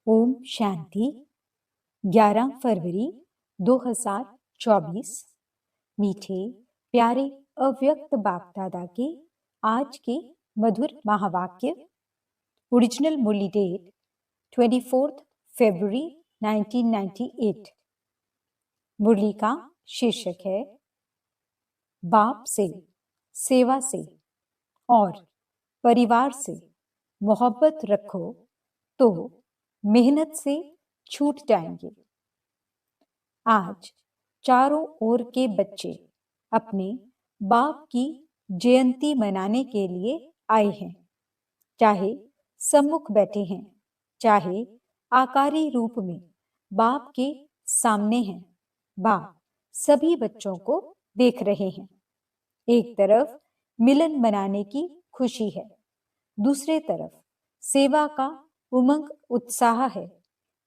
ओम शांति। 11 फरवरी 2024। मीठे प्यारे अव्यक्त बाप दादा के आज के मधुर महावाक्य। ओरिजिनल मुरली डेट 24 फरवरी 1998। मुरली का शीर्षक है बाप से, सेवा से और परिवार से मोहब्बत रखो तो मेहनत से छूट जाएंगे। आज चारों ओर के बच्चे अपने बाप की जयंती मनाने के लिए आए हैं। चाहे सम्मुख बैठे हैं, चाहे आकारी रूप में बाप के सामने हैं, बाप सभी बच्चों को देख रहे हैं। एक तरफ मिलन मनाने की खुशी है, दूसरे तरफ सेवा का उमंग उत्साह है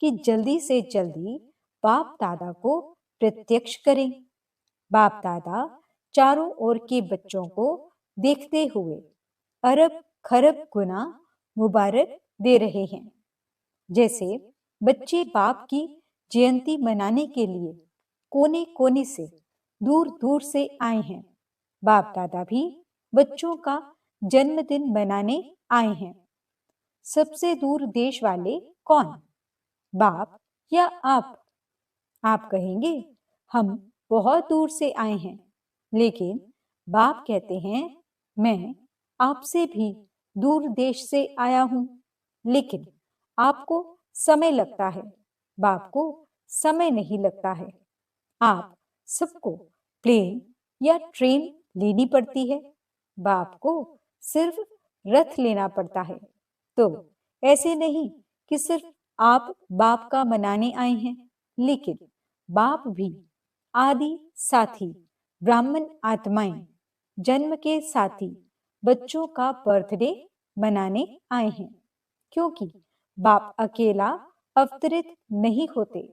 कि जल्दी से जल्दी बाप दादा को प्रत्यक्ष करें। बाप दादा चारों ओर के बच्चों को देखते हुए अरब खरब गुना मुबारक दे रहे हैं। जैसे बच्चे बाप की जयंती मनाने के लिए कोने कोने से, दूर दूर से आए हैं, बाप दादा भी बच्चों का जन्मदिन मनाने आए हैं। सबसे दूर देश वाले कौन, बाप या आप? आप कहेंगे हम बहुत दूर से आए हैं, लेकिन बाप कहते हैं मैं आपसे भी दूर देश से आया हूं, लेकिन आपको समय लगता है, बाप को समय नहीं लगता है। आप सबको प्लेन या ट्रेन लेनी पड़ती है, बाप को सिर्फ रथ लेना पड़ता है। तो ऐसे नहीं कि सिर्फ आप बाप का मनाने आए हैं, लेकिन बाप भी आदि साथी ब्राह्मण आत्माएं जन्म के साथी बच्चों का बर्थडे मनाने आए हैं, क्योंकि बाप अकेला अवतरित नहीं होते,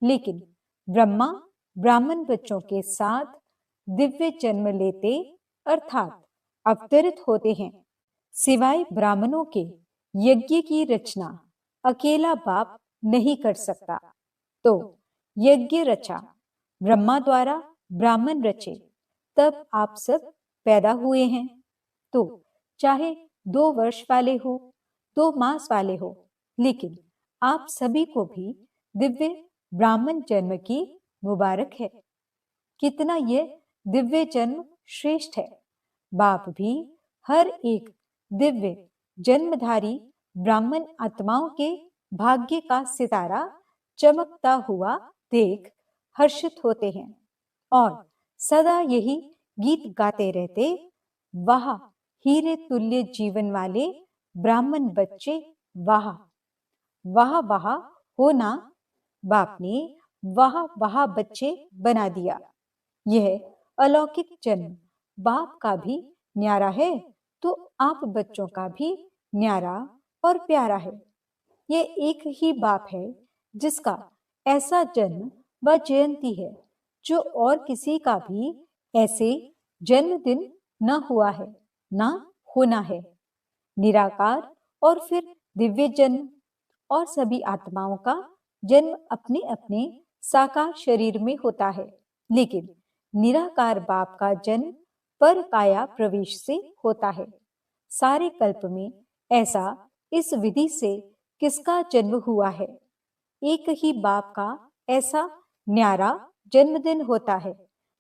लेकिन ब्रह्मा ब्राह्मण बच्चों के साथ दिव्य जन्म लेते अर्थात अवतरित होते हैं। सिवाय ब्राह्मणों के यज्ञ की रचना अकेला बाप नहीं कर सकता, तो यज्ञ रचा, ब्रह्मा द्वारा ब्राह्मण रचे, तब आप सब पैदा हुए हैं। तो चाहे 2 वर्ष वाले हो, 2 मास वाले हो, लेकिन आप सभी को भी दिव्य ब्राह्मण जन्म की मुबारक है। कितना यह दिव्य जन्म श्रेष्ठ है। बाप भी हर एक दिव्य जन्मधारी ब्राह्मण आत्माओं के भाग्य का सितारा चमकता हुआ देख हर्षित होते हैं और सदा यही गीत गाते रहते, वाह हीरे तुल्य जीवन वाले ब्राह्मण बच्चे, वाह वाह वाह हो ना। बाप ने वाह वाह बच्चे बना दिया। यह अलौकिक जन्म बाप का भी न्यारा है, तो आप बच्चों का भी न्यारा और प्यारा है। यह एक ही बाप है जिसका ऐसा जन्म व जयंती है जो और किसी का भी ऐसे जन्मदिन न हुआ है, न होना है। निराकार और फिर दिव्य जन्म और सभी आत्माओं का जन्म अपने अपने साकार शरीर में होता है, लेकिन निराकार बाप का जन्म पर काया प्रवेश से होता है। सारे कल्प में ऐसा इस विधि से किसका जन्म हुआ है? एक ही बाप का ऐसा न्यारा जन्मदिन होता है,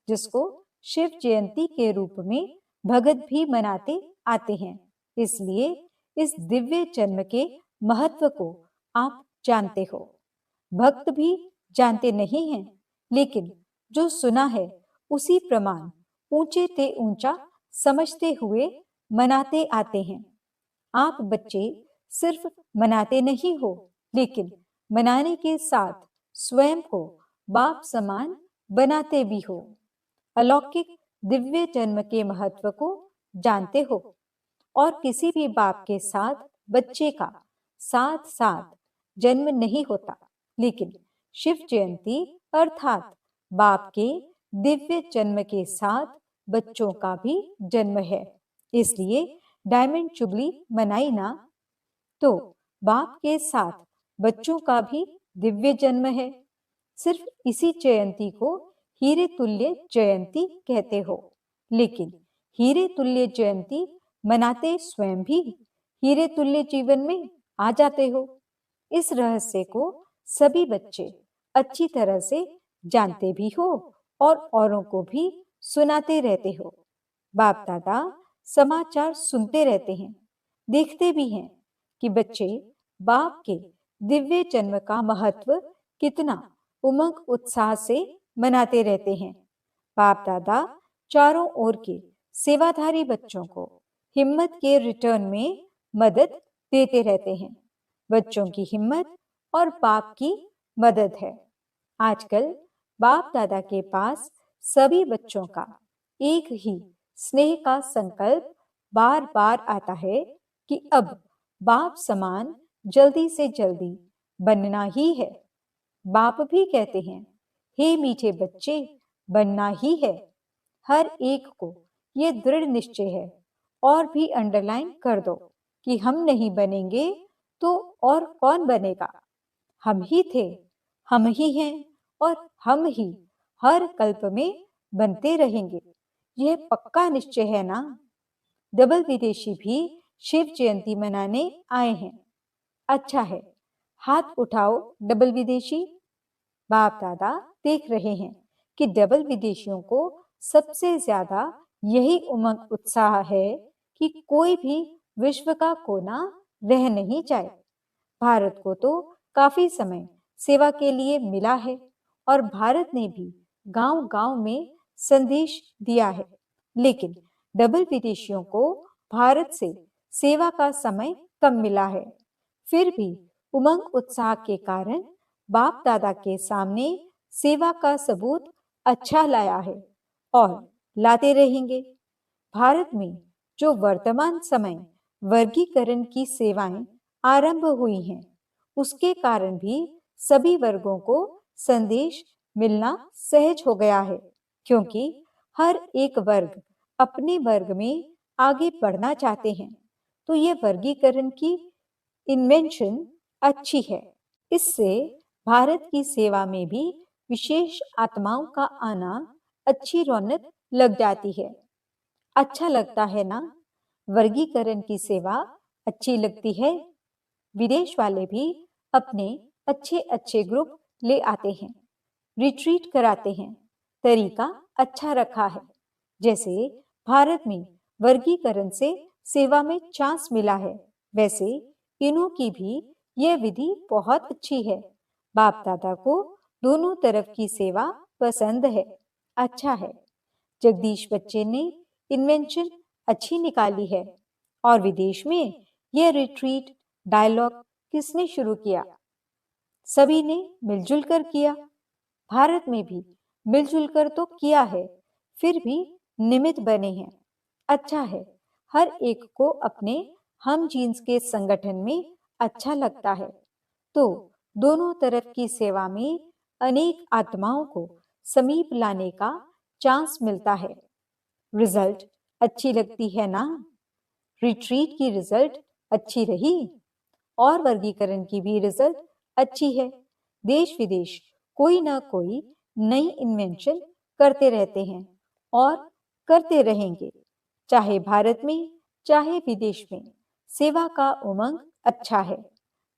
जिसको शिव जयंती के रूप में भगत भी मनाते आते हैं। इसलिए इस दिव्य जन्म के महत्व को आप जानते हो। भक्त भी जानते नहीं हैं, लेकिन जो सुना है उसी प्रमाण ऊंचे ते ऊंचा समझते हुए मनाते आते हैं। आप बच्चे सिर्फ मनाते नहीं हो, लेकिन मनाने के साथ स्वयं को बाप समान बनाते भी हो। अलौकिक दिव्य जन्म के महत्व को जानते हो और किसी भी बाप के साथ बच्चे का साथ साथ जन्म नहीं होता, लेकिन शिव जयंती अर्थात बाप के दिव्य जन्म के साथ बच्चों का भी जन्म है। इसलिए डायमंड जुबली मनाई ना, तो बाप के साथ बच्चों का भी दिव्य जन्म है। सिर्फ इसी जयंती को हीरे तुल्य जयंती कहते हो। लेकिन हीरे तुल्य जयंती मनाते स्वयं भी हीरे तुल्य जीवन में आ जाते हो। इस रहस्य को सभी बच्चे अच्छी तरह से जानते भी हो और औरों को भी सुनाते रहते हो। बाप दादा समाचार सुनते रहते हैं, देखते भी हैं कि बच्चे बाप के दिव्य जन्म का महत्व कितना उमंग उत्साह से मनाते रहते हैं। बाप दादा चारों ओर के सेवाधारी बच्चों को हिम्मत के रिटर्न में मदद देते रहते हैं। बच्चों की हिम्मत और बाप की मदद है। आजकल बाप दादा के पास सभी बच्चों का एक ही स्नेह का संकल्प बार बार आता है कि अब बाप समान जल्दी से जल्दी बनना ही है। बाप भी कहते हैं, हे मीठे बच्चे, बनना ही है। हर एक को यह दृढ़ निश्चय है और भी अंडरलाइन कर दो कि हम नहीं बनेंगे तो और कौन बनेगा। हम ही थे, हम ही हैं और हम ही हर कल्प में बनते रहेंगे। यह पक्का निश्चय है ना। डबल विदेशी भी शिव जयंती मनाने आए हैं। अच्छा है, हाथ उठाओ डबल विदेशी। बाप दादा देख रहे हैं कि डबल विदेशियों को सबसे ज्यादा यही उमंग उत्साह है कि कोई भी विश्व का कोना रह नहीं जाए। भारत को तो काफी समय सेवा के लिए मिला है और भारत ने भी गांव-गांव में संदेश दिया है। लेकिन डबल विदेशियों को भारत से सेवा का समय कम मिला है। फिर भी उमंग उत्साह के कारण बाप दादा के सामने सेवा का सबूत अच्छा लाया है और लाते रहेंगे। भारत में जो वर्तमान समय वर्गीकरण की सेवाएं आरंभ हुई हैं, उसके कारण भी सभी वर्गों को संदेश मिलना सहज हो गया है, क्योंकि हर एक वर्ग अपने वर्ग में आगे बढ़ना चाहते हैं। तो ये वर्गीकरण की इन्वेंशन अच्छी है। इससे भारत की सेवा में भी विशेष आत्माओं का आना अच्छी रौनक लग जाती है। अच्छा लगता है ना। वर्गीकरण की सेवा अच्छी लगती है। विदेश वाले भी अपने अच्छे अच्छे ग्रुप ले आते हैं, रिट्रीट कराते हैं। तरीका अच्छा रखा है। जैसे भारत में वर्गीकरण से सेवा में चांस मिला है, वैसे इन्हों की भी यह विधि बहुत अच्छी है। बाप दादा को दोनों तरफ की सेवा पसंद है। अच्छा है, जगदीश बच्चे ने इन्वेंशन अच्छी निकाली है। और विदेश में यह रिट्रीट डायलॉग किसने शुरू किया? सभी ने मिलजुल कर किया। भारत में भी मिलजुल कर तो किया है, फिर भी निमित्त बने हैं। अच्छा है, हर एक को अपने हम जीन्स के संगठन में अच्छा लगता है। तो दोनों तरफ की सेवा में अनेक आत्माओं को समीप लाने का चांस मिलता है। रिजल्ट अच्छी लगती है ना। रिट्रीट की रिजल्ट अच्छी रही और वर्गीकरण की भी रिजल्ट अच्छी है। देश विदेश कोई ना कोई नई इन्वेंशन करते रहते हैं और करते रहेंगे। चाहे भारत में चाहे विदेश में सेवा का उमंग अच्छा है।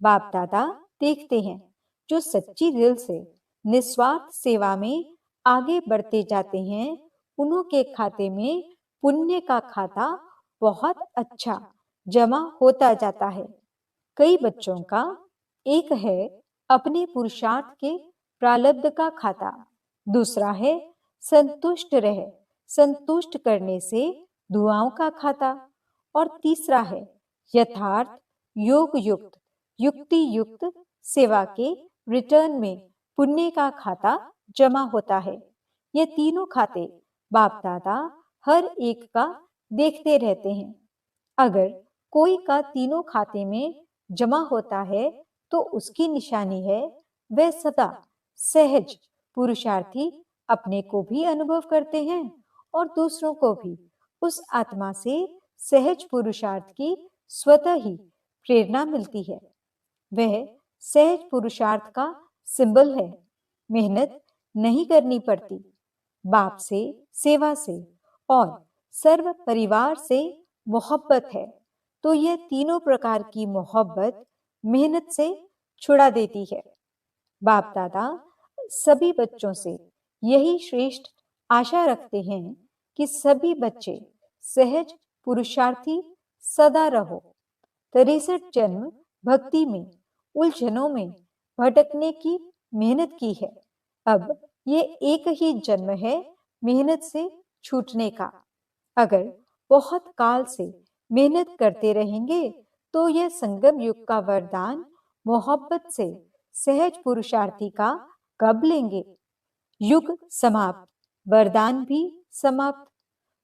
बाप दादा देखते हैं, जो सच्ची दिल से निस्वार्थ सेवा में आगे बढ़ते जाते हैं, उन्हों के खाते में पुण्य का खाता बहुत अच्छा जमा होता जाता है। कई बच्चों का एक है अपने पुरुषार्थ के प्रारब्ध का खाता, दूसरा है संतुष्ट करने से दुआओं का खाता और तीसरा है यथार्थ योग युक्त युक्ति युक्त सेवा के रिटर्न में पुण्य का खाता जमा होता है। ये तीनों खाते बाप दादा हर एक का देखते रहते हैं। अगर कोई का तीनों खाते में जमा होता है तो उसकी निशानी है वह सदा सहज पुरुषार्थी अपने को भी अनुभव करते हैं और दूसरों को भी उस आत्मा से सहज पुरुषार्थ की स्वतः ही प्रेरणा मिलती है। वह सहज पुरुषार्थ का सिंबल है। मेहनत नहीं करनी पड़ती। बाप से, सेवा से और सर्व परिवार से मोहब्बत है, तो यह तीनों प्रकार की मोहब्बत मेहनत से छुड़ा देती है। बाप दादा सभी बच्चों से यही श्रेष्ठ आशा रखते हैं कि सभी बच्चे सहज पुरुषार्थी सदा रहो। 63 जन्म भक्ति में, उलझनों में भटकने की मेहनत की है। अब ये एक ही जन्म है मेहनत से छूटने का। अगर बहुत काल से मेहनत करते रहेंगे तो यह संगम युग का वरदान मोहब्बत से सहज पुरुषार्थी का कब लेंगे? युग समाप्त, वरदान भी समाप्त।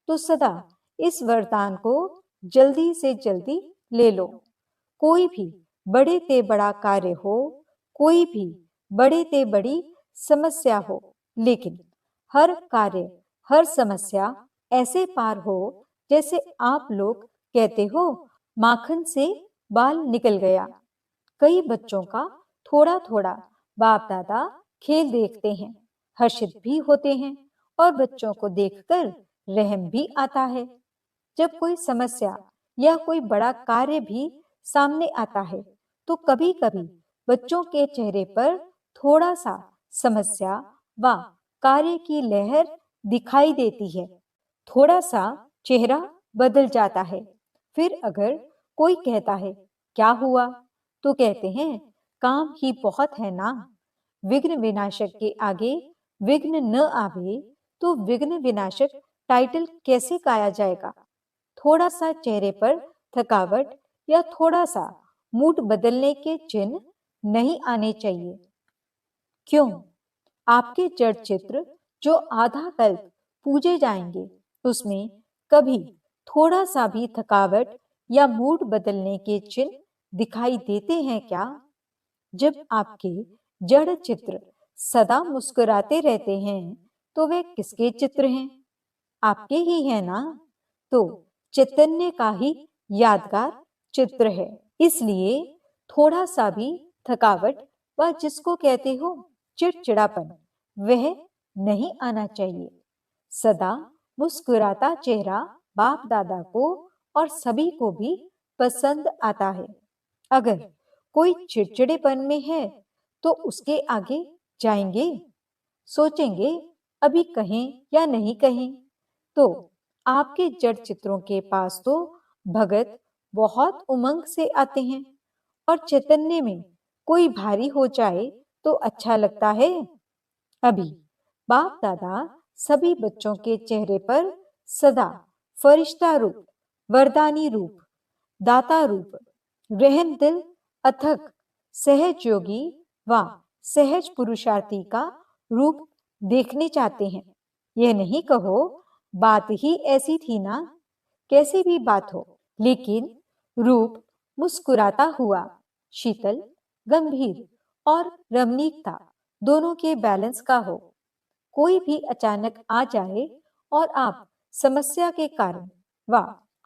तो सदा इस वरदान को जल्दी से जल्दी ले लो। कोई भी बड़े ते बड़ा कार्य हो, कोई भी बड़े ते बड़ी समस्या हो, लेकिन हर कार्य, हर समस्या ऐसे पार हो जैसे आप लोग कहते हो माखन से बाल निकल गया। कई बच्चों का थोड़ा थोड़ा बाप दादा खेल देखते हैं, हर्षित भी होते हैं और बच्चों को देखकर रहम भी आता है। जब कोई समस्या या कोई बड़ा कार्य भी सामने आता है तो कभी कभी बच्चों के चेहरे पर थोड़ा सा समस्या व कार्य की लहर दिखाई देती है। थोड़ा सा चेहरा बदल जाता है। फिर अगर कोई कहता है क्या हुआ, तो कहते हैं काम ही बहुत है ना। विघ्न विनाशक के आगे विघ्न न आवे तो विघ्न विनाशक टाइटल कैसे गाया जाएगा? थोड़ा सा चेहरे पर थकावट या थोड़ा सा मूड बदलने के चिन्ह नहीं आने चाहिए। क्यों? आपके जड़ चित्र जो आधा कल्प पूजे जाएंगे, उसमें कभी थोड़ा सा भी थकावट या मूड बदलने के चिन्ह दिखाई देते हैं क्या? जब आपके जड़ चित्र सदा मुस्कुराते रहते हैं तो वे किसके चित्र हैं? आपके ही है ना। तो चैतन्य का ही यादगार चित्र है। इसलिए थोड़ा सा भी थकावट व जिसको कहते हो चिड़चिड़ापन, वह नहीं आना चाहिए। सदा मुस्कुराता चेहरा बाप दादा को और सभी को भी पसंद आता है। अगर कोई चिड़चिड़ेपन में है तो उसके आगे जाएंगे, सोचेंगे अभी कहें या नहीं कहें। तो आपके जड़ चित्रों के पास तो भगत बहुत उमंग से आते हैं और चैतन्य में कोई भारी हो जाए तो अच्छा लगता है। अभी बाप दादा सभी बच्चों के चेहरे पर सदा फरिश्ता रूप, वरदानी रूप, दाता रूप, रहम दिल, अथक, सहज योगी व सहज पुरुषार्थी का रूप देखने चाहते हैं। यह नहीं कहो बात ही ऐसी थी ना। कैसी भी बात हो, लेकिन रूप मुस्कुराता हुआ, शीतल, गंभीर और रमणीकता दोनों के बैलेंस का हो। कोई भी अचानक आ जाए और आप समस्या के कारण व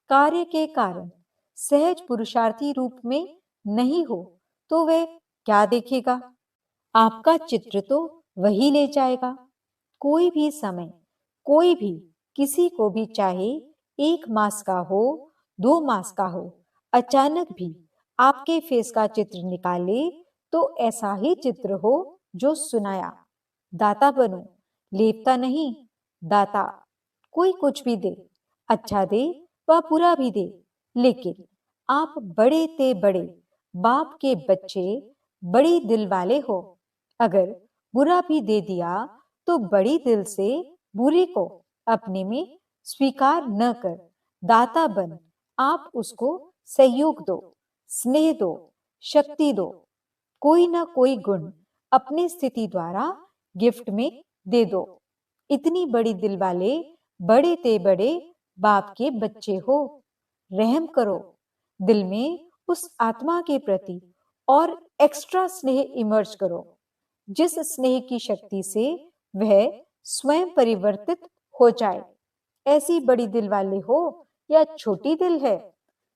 कार्य के कारण सहज पुरुषार्थी रूप में नहीं हो तो वह क्या देखेगा? आपका चित्र तो वही ले जाएगा। कोई भी समय, कोई भी किसी को भी चाहे 1 मास का हो, 2 मास का हो, अचानक भी आपके फेस का चित्र निकाले तो ऐसा ही चित्र हो जो सुनाया। दाता बनो, लेपता नहीं, दाता। कोई कुछ भी दे, अच्छा दे व बुरा भी दे, लेकिन आप बड़े ते बड़े बाप के बच्चे, बड़ी दिल वाले हो। अगर बुरा भी दे दिया तो बड़ी दिल से बुरे को अपने में स्वीकार न कर दाता बन आप उसको सहयोग दो, स्नेह दो, शक्ति दो। कोई ना कोई गुण अपनी स्थिति द्वारा गिफ्ट में दे दो। इतनी बड़ी दिल वाले बड़े ते बड़े बाप के बच्चे हो। रहम करो, दिल में उस आत्मा के प्रति और एक्स्ट्रा स्नेह इमर्ज करो, जिस स्नेह की शक्ति से वह स्वयं परिवर्तित हो जाए। ऐसी बड़ी दिल वाले हो या छोटी दिल है,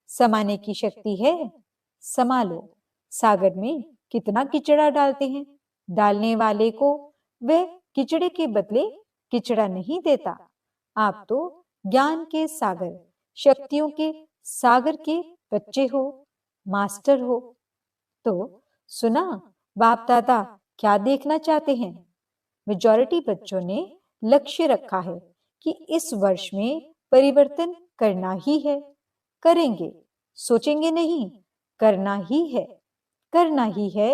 समाने की शक्ति है, समा लो। सागर में कितना किचड़ा डालते हैं। डालने वाले को वह किचड़े के बदले किचड़ा नहीं देता। आप तो ज्ञान के सागर, शक्तियों के सागर के बच्चे हो, मास्टर हो। तो सुना, बाप दादा क्या देखना चाहते हैं? मेजॉरिटी बच्चों ने लक्ष्य रखा है कि इस वर्ष में परिवर्तन करना ही है। करेंगे, सोचेंगे नहीं, करना ही है। करना ही है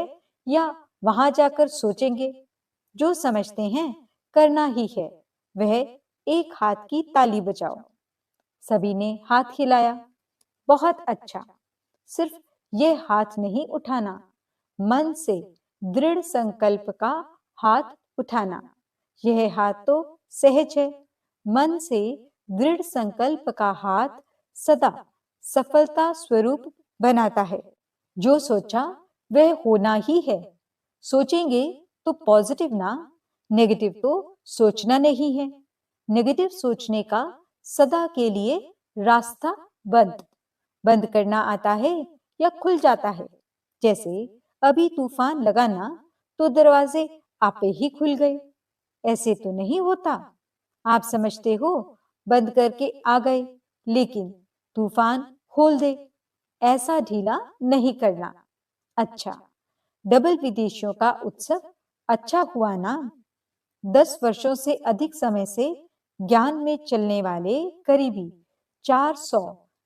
या वहां जाकर सोचेंगे? जो समझते हैं करना ही है, वह एक हाथ की ताली बजाओ। सभी ने हाथ हिलाया। बहुत अच्छा। सिर्फ ये हाथ नहीं उठाना, मन से दृढ़ संकल्प का हाथ उठाना। यह हाथ तो सहज है। मन से दृढ़ संकल्प का हाथ सदा सफलता स्वरूप बनाता है। जो सोचा वह होना ही है। सोचेंगे तो पॉजिटिव ना, नेगेटिव तो सोचना नहीं है। नेगेटिव सोचने का सदा के लिए रास्ता बंद। बंद करना आता है या खुल जाता है। जैसे अभी तूफान लगा ना, तो दरवाजे आपे ही खुल गए। ऐसे तो नहीं होता। आप समझते हो बंद करके आ गए, लेकिन तूफान खोल दे। ऐसा ढीला नहीं करना। अच्छा, डबल विदेशियों का उत्सव अच्छा हुआ ना? 10 वर्षों से अधिक समय से ज्ञान में चलने वाले करीबी 400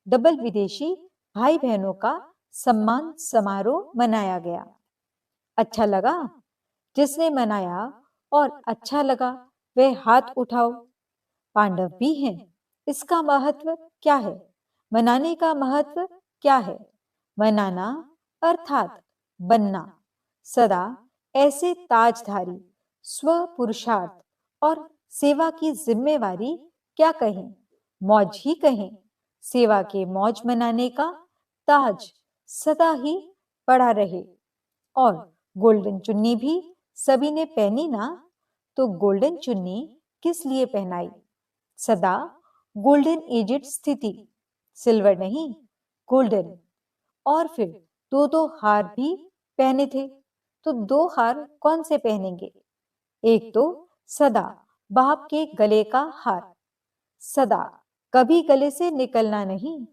डबल विदेशी भाई बहनों का सम्मान समारोह मनाया गया। अच्छा लगा? जिसने मनाया और अच्छा लगा वह हाथ उठाओ। पांडव भी हैं। इसका महत्व क्या है? मनाने का महत्व क्या है? मनाना अर्थात बनना। सदा ऐसे ताजधारी, स्व पुरुषार्थ और सेवा की जिम्मेवारी क्या कहें, मौज ही कहें। सेवा के मौज मनाने का ताज सदा ही पड़ा रहे। और गोल्डन चुन्नी भी सभी ने पहनी ना? तो गोल्डन चुन्नी किस लिए पहनाई? सदा गोल्डन एजेड स्थिति, सिल्वर नहीं, गोल्डन। और फिर दो दो हार भी पहने थे। तो 2 हार कौन से पहनेंगे? एक तो सदा बाप के गले का हार, सदा कभी गले से निकलना नहीं,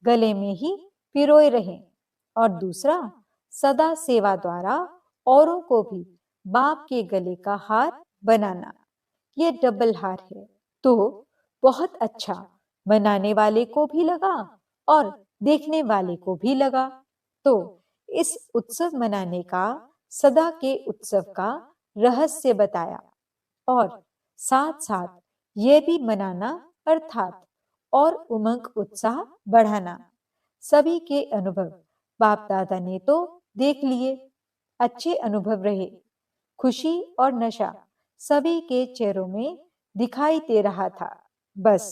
गले में ही पिरोए रहें। और दूसरा, सदा सेवा द्वारा औरों को भी बाप के गले का हार बनाना। ये डबल हार है। तो बहुत अच्छा, बनाने वाले को भी लगा और देखने वाले को भी लगा। तो इस उत्सव मनाने का, सदा के उत्सव का रहस्य बताया। और साथ साथ यह भी मनाना अर्थात और उमंग उत्साह बढ़ाना। सभी के अनुभव बाप दादा ने तो देख लिए। अच्छे अनुभव रहे। खुशी और नशा सभी के चेहरों में दिखाई दे रहा था। बस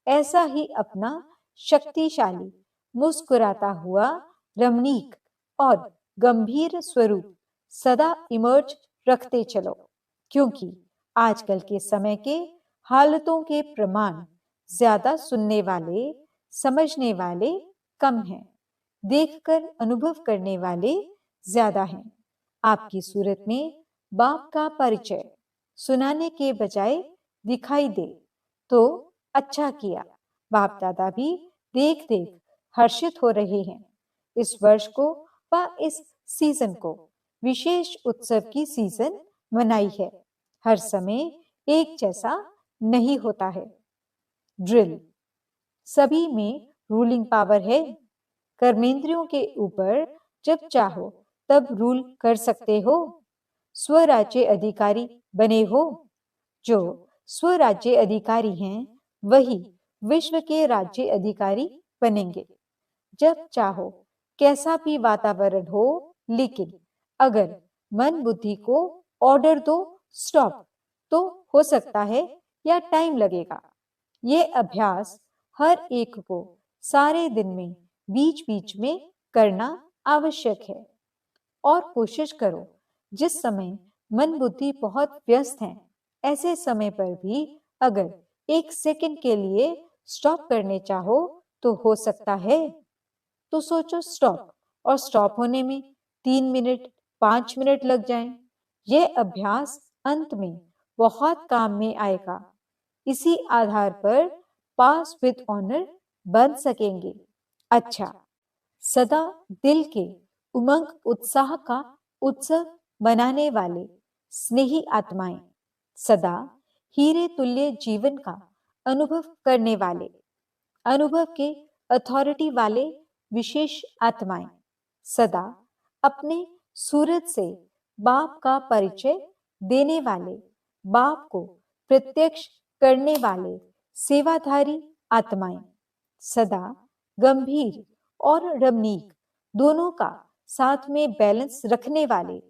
ऐसा ही अपना शक्तिशाली, मुस्कुराता हुआ, रमणीक और गंभीर स्वरूप सदा इमर्ज रखते चलो। क्योंकि आजकल के समय के हालतों के प्रमाण ज्यादा सुनने वाले, समझने वाले कम हैं। देखकर अनुभव करने वाले ज्यादा हैं। आपकी सूरत में बाप का परिचय सुनाने के बजाय दिखाई दे तो अच्छा किया। बाप दादा भी देख देख हर्षित हो रहे हैं। इस वर्ष को व इस सीजन को विशेष उत्सव की सीजन मनाई है। हर समय एक जैसा नहीं होता है। ड्रिल, सभी में रूलिंग पावर है। कर्मेंद्रियों के ऊपर जब चाहो तब रूल कर सकते हो। स्वराज्य अधिकारी बने हो। जो स्वराज्य अधिकारी हैं वही विश्व के राज्य अधिकारी बनेंगे। जब चाहो कैसा भी वातावरण हो, लेकिन अगर मन बुद्धि को ऑर्डर दो स्टॉप, तो हो सकता है या टाइम लगेगा। ये अभ्यास हर एक को सारे दिन में बीच बीच में करना आवश्यक है। और कोशिश करो जिस समय मन बुद्धि बहुत व्यस्त है, ऐसे समय पर भी अगर 1 सेकंड के लिए स्टॉप करने चाहो तो हो सकता है। तो सोचो स्टॉप, और स्टॉप होने में 3 मिनट, 5 मिनट लग जाएं। यह अभ्यास अंत में बहुत काम में आएगा। इसी आधार पर पास विद ऑनर बन सकेंगे। अच्छा, सदा दिल के उमंग उत्साह का उत्सव बनाने वाले स्नेही आत्माएं, सदा हीरे तुल्य जीवन का अनुभव करने वाले, अनुभव के अथॉरिटी वाले विशेष आत्माएं, सदा अपने सूरज से बाप का परिचय देने वाले, बाप को प्रत्यक्ष करने वाले सेवाधारी आत्माएं, सदा गंभीर और रमणीक दोनों का साथ में बैलेंस रखने वाले,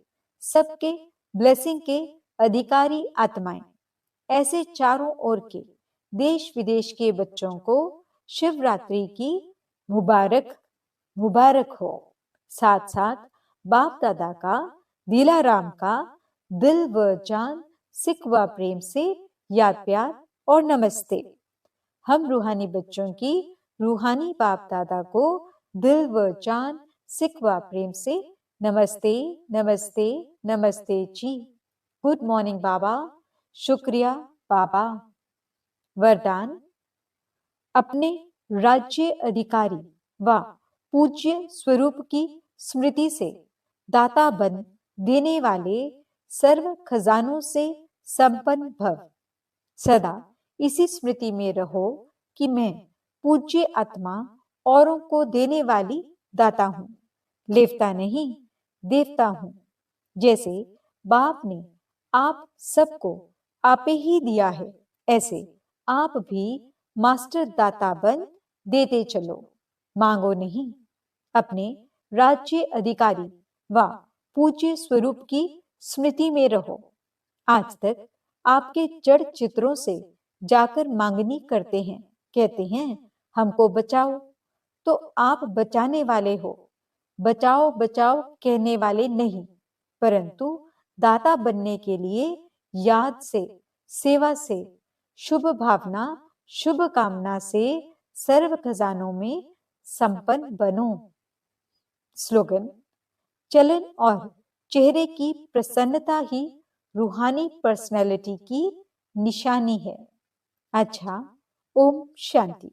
सबके ब्लेसिंग के अधिकारी आत्माएं, ऐसे चारों ओर के देश विदेश के बच्चों को शिवरात्रि की मुबारक मुबारक हो। साथ साथ बाप दादा का, दिलाराम का दिल व जान सिक व प्रेम से याद प्यार और नमस्ते। हम रूहानी बच्चों की रूहानी बाप दादा को दिल व जान सिक व प्रेम से नमस्ते नमस्ते नमस्ते जी। गुड मॉर्निंग बाबा, शुक्रिया बाबा। वरदान, अपने राज्य अधिकारी व पूज्य स्वरूप की स्मृति से दाता बन देने वाले सर्व खजानों से संपन्न भव। सदा इसी स्मृति में रहो कि मैं पूज्य आत्मा औरों को देने वाली दाता हूं, लेवता नहीं देवता हूं। जैसे बाप ने आप सबको आपे ही दिया है, ऐसे आप भी मास्टर दाता बन देते चलो। मांगो नहीं, अपने राज्य अधिकारी व पूज्य स्वरूप की स्मृति में रहो। आज तक आपके जड़ चित्रों से जाकर मांगनी करते हैं, कहते हैं हमको बचाओ, तो आप बचाने वाले हो। बचाओ बचाओ कहने वाले नहीं, परंतु दाता बनने के लिए याद से, सेवा से, शुभ भावना, शुभ कामना से सर्व खजानों में संपन्न बनो। स्लोगन, चलन और चेहरे की प्रसन्नता ही रूहानी पर्सनैलिटी की निशानी है। अच्छा, ओम शांति।